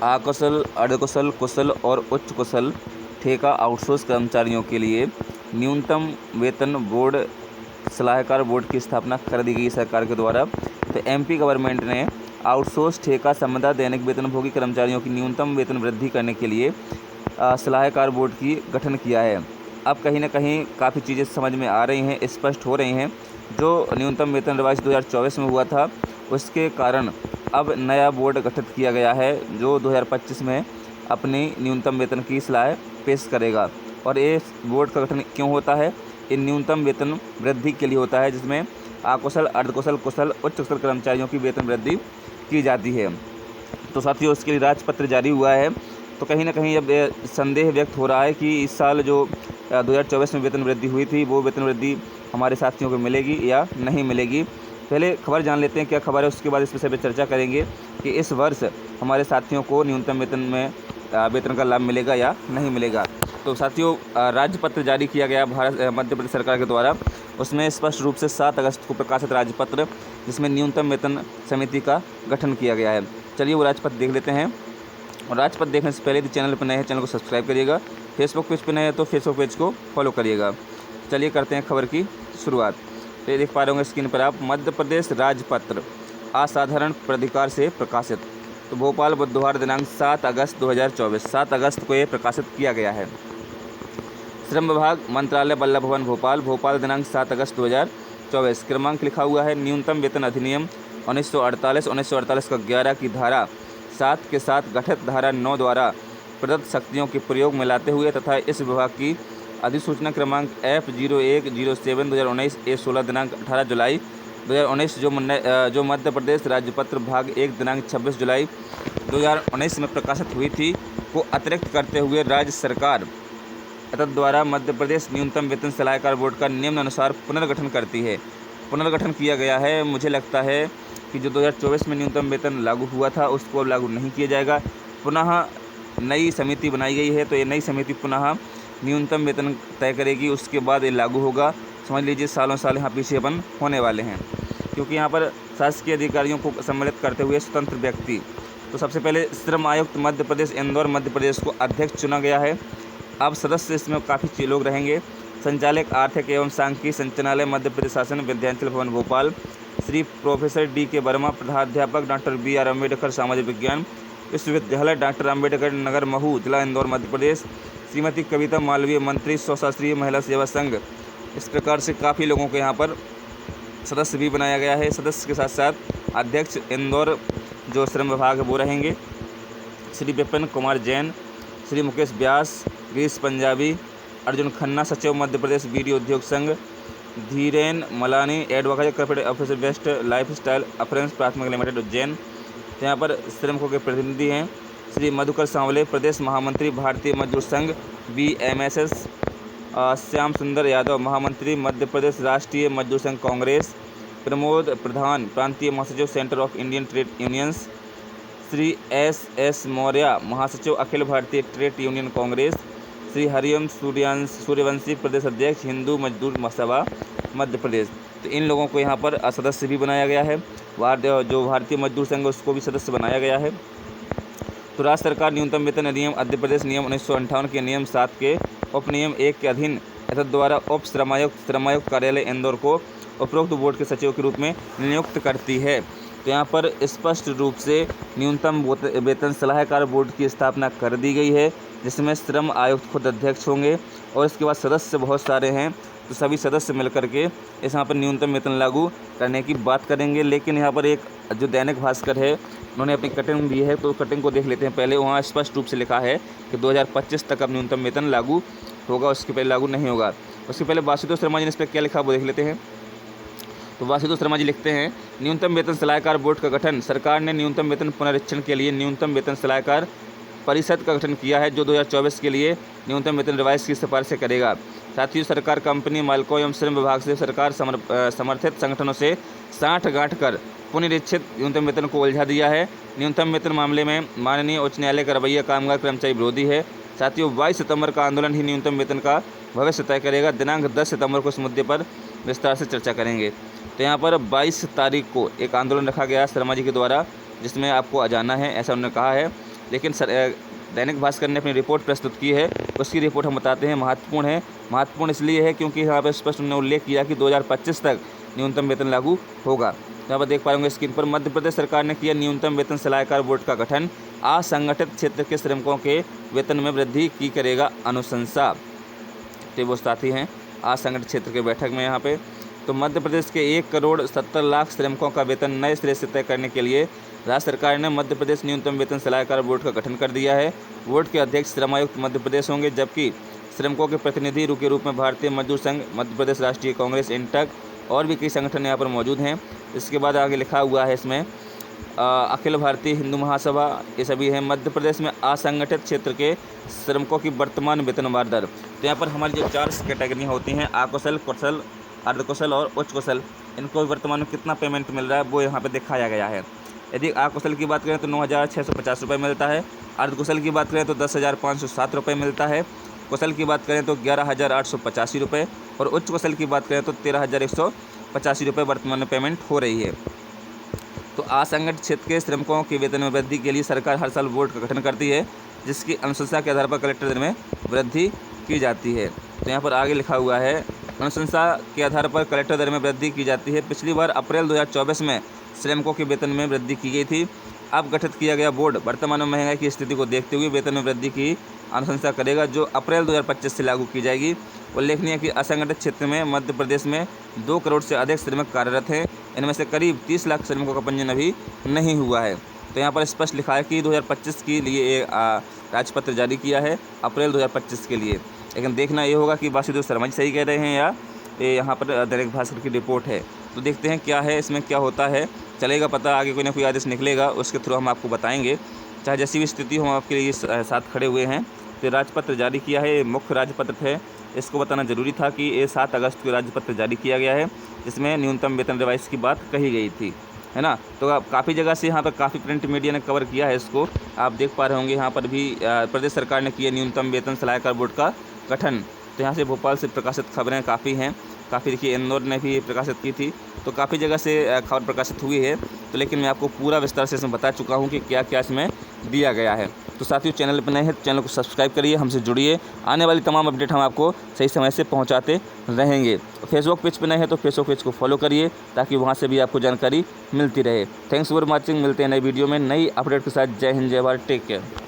अकुशल, अर्धकुशल, कुशल और उच्च कुशल ठेका आउटसोर्स कर्मचारियों के लिए न्यूनतम वेतन बोर्ड सलाहकार बोर्ड की स्थापना कर दी गई सरकार के द्वारा। तो एमपी गवर्नमेंट ने आउटसोर्स ठेका संबंधित दैनिक वेतनभोगी कर्मचारियों की न्यूनतम वेतन वृद्धि करने के लिए सलाहकार बोर्ड की गठन किया है। अब कहीं ना कहीं काफ़ी चीज़ें समझ में आ रही हैं, स्पष्ट हो रही हैं। जो न्यूनतम वेतन रिवाइज 2024 में हुआ था, उसके कारण अब नया बोर्ड गठित किया गया है जो 2025 में अपनी न्यूनतम वेतन की सलाह पेश करेगा। और ये बोर्ड का गठन क्यों होता है? इन न्यूनतम वेतन वृद्धि के लिए होता है, जिसमें अकुशल, अर्धकुशल, कुशल, उच्च कुशल कर्मचारियों की वेतन वृद्धि की जाती है। तो साथियों, उसके लिए राजपत्र जारी हुआ है। तो कहीं ना कहीं अब संदेह व्यक्त हो रहा है कि इस साल जो 2024 में वेतन वृद्धि हुई थी, वो वेतन वृद्धि हमारे साथियों को मिलेगी या नहीं मिलेगी। पहले खबर जान लेते हैं क्या खबर है, उसके बाद इस विषय पर चर्चा करेंगे कि इस वर्ष हमारे साथियों को न्यूनतम वेतन में वेतन का लाभ मिलेगा या नहीं मिलेगा। तो साथियों, राजपत्र जारी किया गया मध्य प्रदेश सरकार के द्वारा। उसमें स्पष्ट रूप से 7 अगस्त को प्रकाशित राजपत्र, जिसमें न्यूनतम वेतन समिति का गठन किया गया है। चलिए वो राजपत्र देख लेते हैं। और राजपत्र देखने से पहले यदि चैनल पर नए हैं, चैनल को सब्सक्राइब करिएगा। फेसबुक पेज पर नए हैं तो फेसबुक पेज को फॉलो करिएगा। चलिए करते हैं खबर की शुरुआत। तो ये देख पा रहे होंगे स्क्रीन पर आप, मध्य प्रदेश राजपत्र असाधारण प्राधिकार से प्रकाशित। तो भोपाल, बुधवार दिनांक 7 अगस्त 2024, 7 अगस्त को ये प्रकाशित किया गया है। श्रम विभाग, मंत्रालय, वल्लभ भवन, भोपाल, भोपाल दिनांक 7 अगस्त 2024। क्रमांक लिखा हुआ है न्यूनतम वेतन अधिनियम 1948 का 11 की धारा 7 के साथ गठित धारा 9 द्वारा प्रदत्त शक्तियों के प्रयोग में लाते हुए तथा इस विभाग की अधिसूचना क्रमांक F0107/2019 A16 दिनांक 18 जुलाई 2019 जो मध्य प्रदेश राज्यपत्र भाग 1 दिनांक 26 जुलाई 2019 में प्रकाशित हुई थी, को अतिरिक्त करते हुए राज्य सरकार द्वारा मध्य प्रदेश न्यूनतम वेतन सलाहकार बोर्ड का निम्नानुसार पुनर्गठन करती है। पुनर्गठन किया गया है। मुझे लगता है कि जो 2024 में न्यूनतम वेतन लागू हुआ था, उसको अब लागू नहीं किया जाएगा। पुनः नई समिति बनाई गई है, तो ये नई समिति पुनः न्यूनतम वेतन तय करेगी, उसके बाद ये लागू होगा। समझ लीजिए सालों साल यहाँ पीछे अपन होने वाले हैं, क्योंकि यहाँ पर शासकीय अधिकारियों को सम्मिलित करते हुए स्वतंत्र व्यक्ति। तो सबसे पहले श्रम आयुक्त मध्य प्रदेश इंदौर मध्य प्रदेश को अध्यक्ष चुना गया है। अब सदस्य इसमें काफ़ी लोग रहेंगे। संचालक आर्थिक एवं सांख्यिकी संचालनालय मध्य प्रदेश शासन विद्यांचल भवन भोपाल, श्री प्रोफेसर D.K. वर्मा, प्रधानाध्यापक डॉक्टर B.R. अम्बेडकर सामाजिक विज्ञान विश्वविद्यालय, डॉक्टर अम्बेडकर नगर महू, जिला इंदौर मध्य प्रदेश, श्रीमती कविता मालवीय, मंत्री स्वशास्त्रीय महिला सेवा संघ। इस प्रकार से काफ़ी लोगों को यहाँ पर सदस्य भी बनाया गया है। सदस्य के साथ साथ अध्यक्ष इंदौर जो श्रम विभाग है वो रहेंगे, श्री विपिन कुमार जैन, श्री मुकेश व्यास, गिरीश पंजाबी, अर्जुन खन्ना, सचिव Madhya Pradesh Bidi Udyog Sangh, Dhiren Malani, advocate corporate officer best lifestyle अफरेंस प्राथमिक लिमिटेड उज्जैन। तो यहाँ पर श्रमिकों के प्रतिनिधि हैं श्री मधुकर सांवले, प्रदेश महामंत्री भारतीय मजदूर संघ BMSS, श्याम सुंदर यादव, महामंत्री मध्य प्रदेश राष्ट्रीय मजदूर संघ कांग्रेस, प्रमोद प्रधान, प्रांतीय महासचिव centre of Indian trade unions, Shri S.S. Maurya, महासचिव अखिल भारतीय ट्रेड यूनियन कांग्रेस, श्री हरिओम सूर्यवंशी, प्रदेश अध्यक्ष हिंदू मजदूर सभा मध्य प्रदेश। तो इन लोगों को यहाँ पर सदस्य भी बनाया गया है। जो भारतीय मजदूर संघ उसको भी सदस्य बनाया गया है। तो राज्य सरकार न्यूनतम वेतन अधिनियम मध्य प्रदेश नियम 1958 के नियम 7 के उपनियम 1 के अधीन द्वारा उप श्रमायुक्त कार्यालय इंदौर को उपरोक्त बोर्ड के सचिव के रूप में नियुक्त करती है। तो यहाँ पर स्पष्ट रूप से न्यूनतम वेतन सलाहकार बोर्ड की स्थापना कर दी गई है, जिसमें श्रम आयुक्त खुद अध्यक्ष होंगे और इसके बाद सदस्य बहुत सारे हैं। तो सभी सदस्य मिलकर के इस यहाँ पर न्यूनतम वेतन लागू करने की बात करेंगे। लेकिन यहाँ पर एक जो दैनिक भास्कर है, उन्होंने अपनी कटिंग दी है, तो कटिंग को देख लेते हैं पहले। वहाँ स्पष्ट रूप से लिखा है कि 2025 तक अब न्यूनतम वेतन लागू होगा, उसके पहले लागू नहीं होगा। उसके पहले वासुदेव शर्मा जी ने इस पर क्या लिखा वो देख लेते हैं। तो वासुदेव शर्मा जी लिखते हैं, न्यूनतम वेतन सलाहकार बोर्ड का गठन, सरकार ने न्यूनतम वेतन पुनरीक्षण के लिए न्यूनतम वेतन सलाहकार परिषद का गठन किया है, जो 2024 के लिए न्यूनतम वेतन रिवाइज की सिफारिशें करेगा। साथ ही सरकार कंपनी मालिकों एवं श्रम विभाग से सरकार समर्थित संगठनों से साठ गांठ कर पुनरीक्षित न्यूनतम वेतन को उलझा दिया है। न्यूनतम वेतन मामले में माननीय उच्च न्यायालय का रवैया कामगार कर्मचारी विरोधी है। साथियों, 22 सितंबर का आंदोलन ही न्यूनतम वेतन का भविष्य तय करेगा। दिनांक 10 सितंबर को इस मुद्दे पर विस्तार से चर्चा करेंगे। तो यहाँ पर 22 तारीख को एक आंदोलन रखा गया शर्मा जी के द्वारा, जिसमें आपको जाना है, ऐसा उन्होंने कहा है। लेकिन दैनिक भास्कर ने अपनी रिपोर्ट प्रस्तुत की है, उसकी रिपोर्ट हम बताते हैं महत्वपूर्ण है। महत्वपूर्ण इसलिए है क्योंकि यहाँ पर स्पष्ट उन्होंने उल्लेख किया कि 2025 तक न्यूनतम वेतन लागू होगा। यहाँ पर देख पाएंगे स्क्रीन पर, मध्य प्रदेश सरकार ने किया न्यूनतम वेतन सलाहकार बोर्ड का गठन, असंगठित क्षेत्र के श्रमिकों के वेतन में वृद्धि की करेगा अनुशंसा। तो वो साथी हैं असंगठित क्षेत्र के बैठक में यहाँ पे। तो मध्य प्रदेश के 1,70,00,000 श्रमिकों का वेतन नए सिरे से तय करने के लिए राज्य सरकार ने मध्य प्रदेश न्यूनतम वेतन सलाहकार बोर्ड का गठन कर दिया है। बोर्ड के अध्यक्ष श्रमायुक्त मध्य प्रदेश होंगे, जबकि श्रमिकों के प्रतिनिधि के रूप में भारतीय मजदूर संघ, मध्य प्रदेश राष्ट्रीय कांग्रेस, इंटक और भी कई संगठन यहाँ पर मौजूद हैं। इसके बाद आगे लिखा हुआ है इसमें अखिल भारतीय हिंदू महासभा, ये सभी हैं। मध्य प्रदेश में असंगठित क्षेत्र के श्रमिकों की वर्तमान वेतनवार दर। तो यहाँ पर हमारी जो 4 कैटेगरियाँ होती हैं, अकुशल, कुशल, अर्धकुशल और उच्च कुशल, इनको वर्तमान में कितना पेमेंट मिल रहा है वो यहाँ पर दिखाया गया है। यदि अकुशल की बात करें तो 9,650 रुपये मिलता है, अर्धकुशल की बात करें तो 10,507 रुपये मिलता है, कुशल की बात करें तो 11,885 रुपये और उच्च कुशल की बात करें तो 13,185 रुपये वर्तमान में पेमेंट हो रही है। तो असंगठित क्षेत्र के श्रमिकों के वेतन में वृद्धि के लिए सरकार हर साल बोर्ड का गठन करती है, जिसकी अनुशंसा के आधार पर कलेक्टर दर में वृद्धि की जाती है। तो यहाँ पर आगे लिखा हुआ है, अनुशंसा के आधार पर कलेक्टर दर में वृद्धि की जाती है। पिछली बार अप्रैल 2024 में श्रमिकों के वेतन में वृद्धि की गई थी। अब गठित किया गया बोर्ड वर्तमान में महंगाई की स्थिति को देखते हुए वेतन में वृद्धि की अनुशंसा करेगा, जो अप्रैल 2025 से लागू की जाएगी। उल्लेखनीय है कि असंगठित क्षेत्र में मध्य प्रदेश में 2 करोड़ से अधिक श्रमिक कार्यरत हैं। इनमें से करीब 30 लाख श्रमिकों का पंजीयन अभी नहीं हुआ है। तो यहाँ पर स्पष्ट लिखा है कि 2025 के लिए राजपत्र जारी किया है, अप्रैल 2025 के लिए। लेकिन देखना ये होगा कि वासुदेव शर्मा जी सही कह रहे हैं या ये यहाँ पर दैनिक भास्कर की रिपोर्ट है। तो देखते हैं क्या है इसमें, क्या होता है, चलेगा पता। आगे कोई ना कोई आदेश निकलेगा, उसके थ्रू हम आपको बताएंगे। चाहे जैसी भी स्थिति हो, हम आपके लिए साथ खड़े हुए हैं। तो राजपत्र जारी किया है, ये मुख्य राजपत्र है, इसको बताना ज़रूरी था कि ये 7 अगस्त को राजपत्र जारी किया गया है, जिसमें न्यूनतम वेतन रिवाइज की बात कही गई थी, है ना। तो काफ़ी जगह से यहाँ पर काफ़ी प्रिंट मीडिया ने कवर किया है इसको, आप देख पा रहे होंगे। यहाँ पर भी प्रदेश सरकार ने किया न्यूनतम वेतन सलाहकार बोर्ड का गठन। तो यहाँ से भोपाल से प्रकाशित खबरें काफ़ी हैं, काफ़ी देखिए इंदौर ने भी प्रकाशित की थी, तो काफ़ी जगह से खबर प्रकाशित हुई है। तो लेकिन मैं आपको पूरा विस्तार से इसमें बता चुका हूँ कि क्या क्या इसमें दिया गया है। तो साथियों, चैनल पर नए हैं तो चैनल को सब्सक्राइब करिए, हमसे जुड़िए। आने वाली तमाम अपडेट हम आपको सही समय से पहुंचाते रहेंगे। फेसबुक पेज पर नए हैं तो फेसबुक पेज को फॉलो करिए, ताकि वहां से भी आपको जानकारी मिलती रहे। Thanks for watching. मिलते हैं नई वीडियो में नई अपडेट के साथ। जय हिंद, जय भारत, टेक केयर।